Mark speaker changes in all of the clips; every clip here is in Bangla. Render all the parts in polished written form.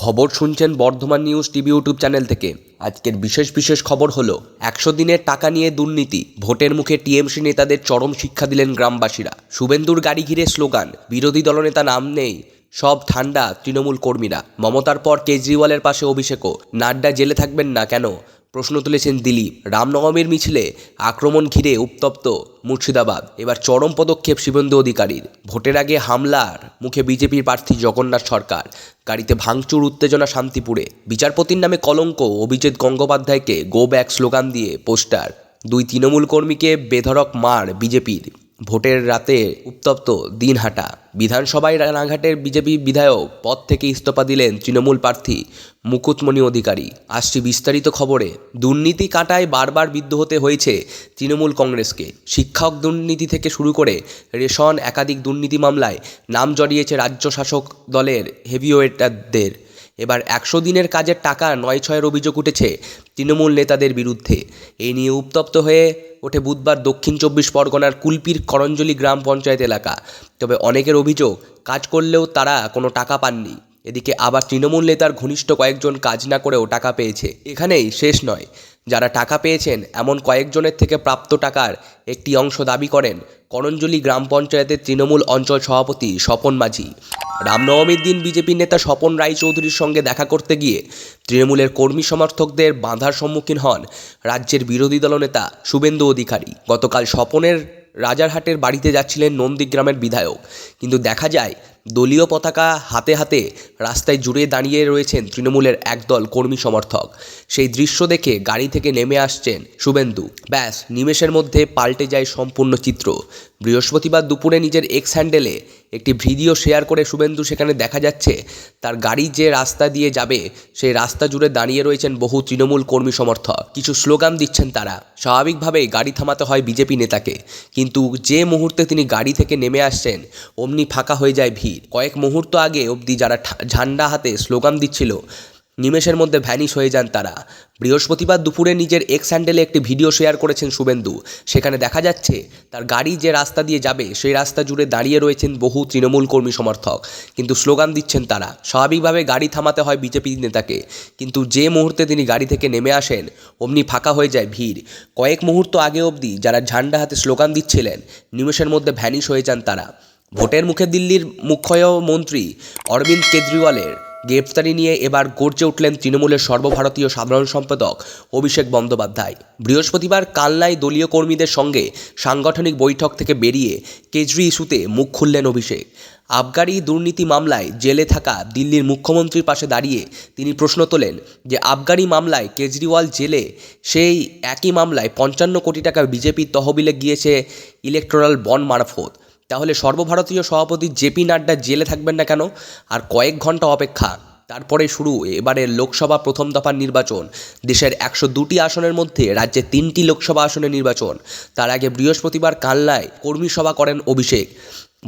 Speaker 1: খবর শুনছেন Bardhaman news TV YouTube channel থেকে। আজকের বিশেষ খবর হলো 100 দিনের টাকা নিয়ে দুর্নীতি, ভোটের মুখে টিএমসি নেতাদের চরম শিক্ষা দিলেন গ্রামবাসীরা। শুভেন্দুর গাড়ি ঘিরে স্লোগান, বিরোধী দলনেতা নাম নেই, সব ঠান্ডা তৃণমূল কর্মীরা। মমতার পর কেজরিওয়ালের পাশে অভিষেকও। নাড্ডা জেলে থাকবেন না কেন, প্রশ্ন তুলেছেন দিলীপ। রামনবমীর মিছিলে আক্রমণ ঘিরে উত্তপ্ত মুর্শিদাবাদ। এবার চরম পদক্ষেপ শুভেন্দু অধিকারীর। ভোটের আগে হামলার মুখে বিজেপির প্রার্থী জগন্নাথ সরকার। গাড়িতে ভাঙচুর, উত্তেজনা শান্তিপুরে। বিচারপতির নামে কলঙ্ক, অভিজিৎ গঙ্গোপাধ্যায়কে গো ব্যাক স্লোগান দিয়ে পোস্টার। 2 তৃণমূল কর্মীকে বেধড়ক মার বিজেপির। ভোটের রাতে উত্তপ্ত দিনহাটা। বিধানসভায় রানাঘাটের বিজেপি বিধায়ক পদ থেকে ইস্তফা দিলেন তৃণমূল প্রার্থী মুকুটমণি অধিকারী। আসছি বিস্তারিত খবরে। দুর্নীতি কাটায় বারবার বিদ্ধ হতে হয়েছে তৃণমূল কংগ্রেসকে। শিক্ষক দুর্নীতি থেকে শুরু করে রেশন, একাধিক দুর্নীতি মামলায় নাম জড়িয়েছে রাজ্য শাসক দলের হেভিওয়েটারদের। এবার 100 দিনের কাজের টাকা 9-6-এর অভিযোগ উঠেছে তৃণমূল নেতাদের বিরুদ্ধে। এই নিয়ে উত্তপ্ত হয়ে ওঠে বুধবার দক্ষিণ 24 পরগনার কুলপির করঞ্জলি গ্রাম পঞ্চায়েত এলাকা। তবে অনেকের অভিযোগ, কাজ করলেও তারা কোনো টাকা পাননি। এদিকে আবার তৃণমূল নেতার ঘনিষ্ঠ কয়েকজন কাজ না করেও টাকা পেয়েছে। এখানেই শেষ নয়, যারা টাকা পেয়েছেন এমন কয়েকজনের থেকে প্রাপ্ত টাকার একটি অংশ দাবি করেন করঞ্জলি গ্রাম পঞ্চায়েতের তৃণমূল অঞ্চল সভাপতি স্বপন মাঝি। রামনবমীর দিন বিজেপি নেতা স্বপন রায়চৌধুরীর সঙ্গে দেখা করতে গিয়ে তৃণমূলের কর্মী সমর্থকদের বাধার সম্মুখীন হন রাজ্যের বিরোধী দলনেতা শুভেন্দু অধিকারী। গতকাল স্বপনের রাজারহাটের বাড়িতে যাচ্ছিলেন নন্দীগ্রামের বিধায়ক, কিন্তু দেখা যায় দলীয় পতাকা হাতে হাতে রাস্তায় জুড়ে দাঁড়িয়ে রয়েছেন তৃণমূলের একদল কর্মী সমর্থক। সেই দৃশ্য দেখে গাড়ি থেকে নেমে আসছেন শুভেন্দু। ব্যাস, নিমেষের মধ্যে পাল্টে যায় সম্পূর্ণ চিত্র। বৃহস্পতিবার দুপুরে নিজের এক্স হ্যান্ডেলে একটি ভিডিও শেয়ার করে শুভেন্দু সেখানে দেখা যাচ্ছে তার গাড়ি যে রাস্তা দিয়ে যাবে সেই রাস্তা জুড়ে দাঁড়িয়ে রয়েছেন বহু তৃণমূল কর্মী সমর্থক। কিছু স্লোগান দিচ্ছেন তারা। স্বাভাবিকভাবেই গাড়ি থামাতে হয় বিজেপি নেতাকে, কিন্তু যে মুহূর্তে তিনি গাড়ি থেকে নেমে আসছেন অমনি ফাঁকা হয়ে যায় ভিড়। কয়েক মুহূর্ত আগে অবধি যারা ঝান্ডা হাতে স্লোগান দিচ্ছিল, নিমেষের মধ্যে ভ্যানিশ হয়ে যান তারা। বৃহস্পতিবার দুপুরে নিজের এক্স হ্যান্ডেলে একটি ভিডিও শেয়ার করেছেন শুভেন্দু। সেখানে দেখা যাচ্ছে তার গাড়ি যে রাস্তা দিয়ে যাবে সেই রাস্তা জুড়ে দাঁড়িয়ে রয়েছেন বহু তৃণমূল কর্মী সমর্থক, কিন্তু স্লোগান দিচ্ছেন তারা। স্বাভাবিকভাবে গাড়ি থামাতে হয় বিজেপি নেতাকে, কিন্তু যে মুহূর্তে তিনি গাড়ি থেকে নেমে আসেন অমনি ফাঁকা হয়ে যায় ভিড়। কয়েক মুহূর্ত আগে অবধি যারা ঝান্ডা হাতে স্লোগান দিচ্ছিলেন, নিমেষের মধ্যে ভ্যানিশ হয়ে যান তারা। ভোটের মুখে দিল্লির মুখ্যমন্ত্রী অরবিন্দ কেজরিওয়ালের গ্রেপ্তারি নিয়ে এবার গর্জে উঠলেন তৃণমূলের সর্বভারতীয় সাধারণ সম্পাদক অভিষেক বন্দ্যোপাধ্যায়। বৃহস্পতিবার কালনায় দলীয় কর্মীদের সঙ্গে সাংগঠনিক বৈঠক থেকে বেরিয়ে কেজরি ইস্যুতে মুখ খুললেন অভিষেক। আবগারি দুর্নীতি মামলায় জেলে থাকা দিল্লির মুখ্যমন্ত্রীর পাশে দাঁড়িয়ে তিনি প্রশ্ন তোলেন যে আবগারি মামলায় কেজরিওয়াল জেলে, সেই একই মামলায় 55 কোটি টাকা বিজেপির তহবিলে গিয়েছে ইলেকটোরাল বন্ড মারফত। তাহলে সর্বভারতীয় সভাপতি জেপি নাড্ডা জেলে থাকবেন না কেন? আর কয়েক ঘন্টা অপেক্ষা, তারপরে শুরু এবারের লোকসভা প্রথম দফার নির্বাচন। দেশের 102টি আসনের মধ্যে রাজ্যে 3টি লোকসভা আসনের নির্বাচন। তার আগে বৃহস্পতিবার কালনায় কর্মী সভা করেন অভিষেক।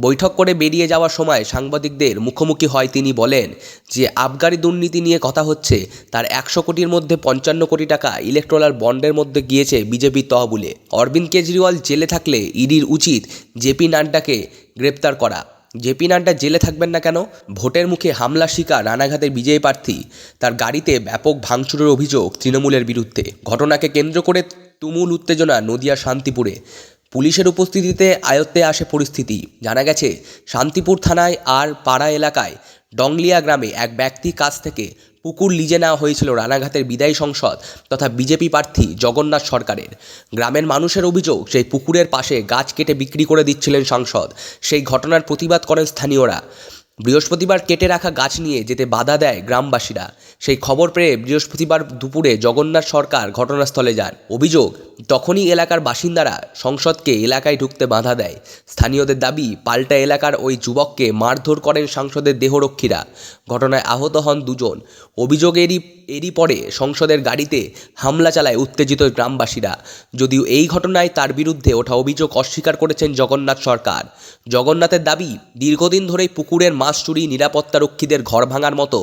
Speaker 1: বৈঠক করে বেরিয়ে যাওয়ার সময় সাংবাদিকদের মুখোমুখি হয় তিনি বলেন যে আবগারি দুর্নীতি নিয়ে কথা হচ্ছে, তার 100 কোটির মধ্যে 55 কোটি টাকা ইলেকটোরাল বন্ডের মধ্যে গিয়েছে বিজেপির তহবিলে। অরবিন্দ কেজরিওয়াল জেলে থাকলে ইডির উচিত জেপি নাড্ডাকে গ্রেপ্তার করা। জেপি নাড্ডা জেলে থাকবেন না কেন? ভোটের মুখে হামলা শিকার রানাঘাটের বিজেপি প্রার্থী, তার গাড়িতে ব্যাপক ভাঙচুরের অভিযোগ তৃণমূলের বিরুদ্ধে। ঘটনাকে কেন্দ্র করে তুমুল উত্তেজনা নদিয়ার শান্তিপুরে। পুলিশের উপস্থিতিতে আয়ত্তে আসে পরিস্থিতি। জানা গেছে শান্তিপুর থানায় আর পাড়া এলাকায় ডংলিয়া গ্রামে এক ব্যক্তির কাছ থেকে পুকুর লিজে নেওয়া হয়েছিল রানাঘাটের বিদায়ী সংসদ তথা বিজেপি প্রার্থী জগন্নাথ সরকারের। গ্রামের মানুষের অভিযোগ, সেই পুকুরের পাশে গাছ কেটে বিক্রি করে দিচ্ছিলেন সাংসদ। সেই ঘটনার প্রতিবাদ করেন স্থানীয়রা। বৃহস্পতিবার কেটে রাখা গাছ নিয়ে যেতে বাধা দেয় গ্রামবাসীরা। সেই খবর পেয়ে বৃহস্পতিবার দুপুরে জগন্নাথ সরকার ঘটনাস্থলে যান। অভিযোগ, তখনই এলাকার বাসিন্দারা সংসদকে এলাকায় ঢুকতে বাধা দেয়। স্থানীয়দের দাবি, পাল্টা এলাকার ওই যুবককে মারধর করেন সংসদের দেহরক্ষীরা। ঘটনায় আহত হন 2 জন। অভিযোগ এরই পরে সংসদের গাড়িতে হামলা চালায় উত্তেজিত গ্রামবাসীরা। যদিও এই ঘটনায় তার বিরুদ্ধে ওঠা অভিযোগ অস্বীকার করেছেন জগন্নাথ সরকার। জগন্নাথের দাবি, দীর্ঘদিন ধরেই পুকুরের মাছ চুরি, নিরাপত্তারক্ষীদের ঘর ভাঙার মতো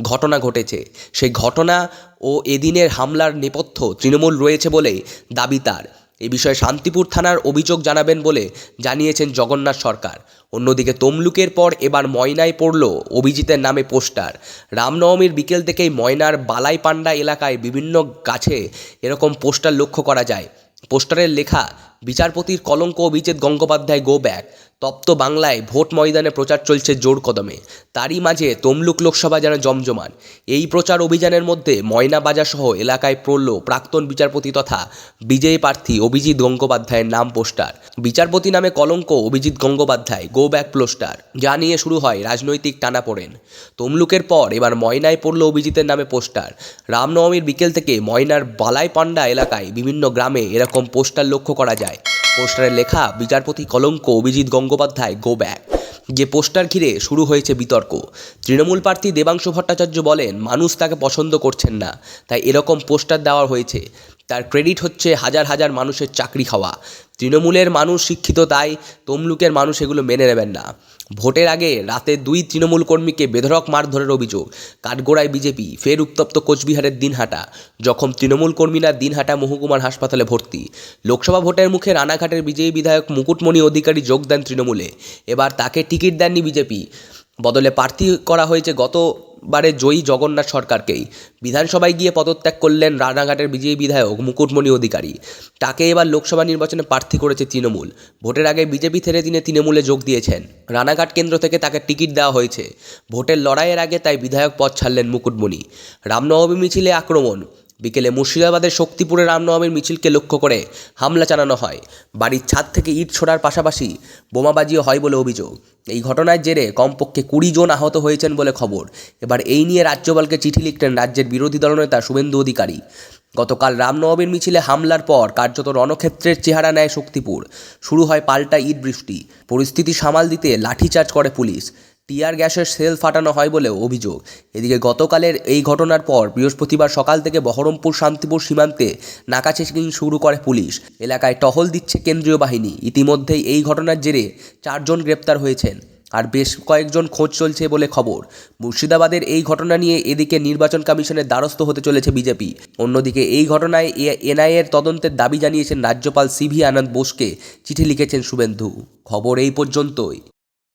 Speaker 1: ঘটনা ঘটেছে। সেই ঘটনা ও এদিনের হামলার নেপথ্য তৃণমূল রয়েছে বলেই দাবি তার। এই বিষয়ে শান্তিপুর থানার অভিযোগ জানাবেন বলে জানিয়েছেন জগন্নাথ সরকার। অন্যদিকে তমলুকের পর এবার ময়নায় পড়ল অভিজিতের নামে পোস্টার। রামনবমীর বিকেল থেকেই ময়নার বালাইপান্ডা এলাকায় বিভিন্ন গাছে এরকম পোস্টার লক্ষ্য করা যায়। পোস্টারের লেখা, বিচারপতির কলঙ্ক অভিজিৎ গঙ্গোপাধ্যায় গো ব্যাক। তপ্ত বাংলায় ভোট ময়দানে প্রচার চলছে জোর কদমে। তারই মাঝে তমলুক লোকসভা যেন জমজমান। এই প্রচার অভিযানের মধ্যে ময়না বাজার সহ এলাকায় পড়ল প্রাক্তন বিচারপতি তথা বিজয়ী প্রার্থী অভিজিৎ গঙ্গোপাধ্যায়ের নাম পোস্টার। বিচারপতি নামে কলঙ্ক Abhijit Gangopadhyay go back poster, যা নিয়ে শুরু হয় রাজনৈতিক টানাপোড়েন। তমলুকের পর এবার ময়নায় পড়ল অভিজিতের নামে পোস্টার। রামনবমীর বিকেল থেকে ময়নার বালাইপান্ডা এলাকায় বিভিন্ন গ্রামে এরকম পোস্টার লক্ষ্য করা যায়। পোস্টারে লেখা, বিচারপতি কলঙ্ক অভিজিৎ গঙ্গোপাধ্যায় গো ব্যাক। যে পোস্টার ঘিরে শুরু হয়েছে বিতর্ক। তৃণমূল প্রার্থী দেবাংশু ভট্টাচার্য বলেন, মানুষ তাকে পছন্দ করছেন না, তাই এরকম পোস্টার দেওয়া হয়েছে। তার ক্রেডিট হচ্ছে হাজার হাজার মানুষের চাকরি খাওয়া। তৃণমূলের মানুষ শিক্ষিত, তাই তমলুকের মানুষ এগুলো মেনে নেবেন না। ভোটের আগে রাতে 2 তৃণমূল কর্মীকে বেধড়ক মারধরের অভিযোগ। কাঠগোড়ায় বিজেপি, ফের উত্তপ্ত কোচবিহারের দিনহাটা। জখম তৃণমূল কর্মীরা দিনহাটা মহকুমার হাসপাতালে ভর্তি। লোকসভা ভোটের মুখে রানাঘাটের বিজয়ী বিধায়ক মুকুটমণি অধিকারী যোগ দেন তৃণমূলে। এবার তাকে টিকিট দেননি বিজেপি, বদলে প্রার্থী করা হয়েছে গতবারে জয়ী জগন্নাথ সরকারকেই। বিধানসভায় গিয়ে পদত্যাগ করলেন রানাঘাটের বিজয়ী বিধায়ক মুকুটমণি অধিকারী। তাকে এবার লোকসভা নির্বাচনে প্রার্থী করেছে তৃণমূল। ভোটের আগে বিজেপি ছেড়ে তিনি তৃণমূলে যোগ দিয়েছেন। রানাঘাট কেন্দ্র থেকে তাকে টিকিট দেওয়া হয়েছে। ভোটের লড়াইয়ের আগে তাই বিধায়ক পদ ছাড়লেন মুকুটমণি। রামনবমী মিছিলে আক্রমণ। বিকেলে মুর্শিদাবাদের শক্তিপুরে রামনবমীর মিছিলকে লক্ষ্য করে হামলা চালানো হয়। বাড়ির ছাদ থেকে ইট ছোড়ার পাশাপাশি বোমাবাজিও হয় বলে অভিযোগ। এই ঘটনার জেরে কমপক্ষে 20 জন আহত হয়েছেন বলে খবর। এবার এই নিয়ে রাজ্যপালকে চিঠি লিখলেন রাজ্যের বিরোধী দলনেতা শুভেন্দু অধিকারী। গতকাল রামনবমীর মিছিলে হামলার পর কার্যত রণক্ষেত্রের চেহারা নেয় শক্তিপুর। শুরু হয় পাল্টা ইট বৃষ্টি। পরিস্থিতি সামাল দিতে লাঠিচার্জ করে পুলিশ। টিয়ার গ্যাসের সেল ফাটানো হয় বলেও অভিযোগ। এদিকে গতকালের এই ঘটনার পর বৃহস্পতিবার সকাল থেকে বহরমপুর শান্তিপুর সীমান্তে নাকা চেকিং শুরু করে পুলিশ। এলাকায় টহল দিচ্ছে কেন্দ্রীয় বাহিনী। ইতিমধ্যেই এই ঘটনার জেরে 4 জন গ্রেপ্তার হয়েছেন, আর বেশ কয়েকজন খোঁজ চলছে বলে খবর। মুর্শিদাবাদের এই ঘটনা নিয়ে এদিকে নির্বাচন কমিশনের দ্বারস্থ হতে চলেছে বিজেপি। অন্যদিকে এই ঘটনায় এনআইএর তদন্তের দাবি জানিয়েছেন রাজ্যপাল সিভি আনন্দ বোসকে চিঠি লিখেছেন শুভেন্দু। খবর এই পর্যন্তই।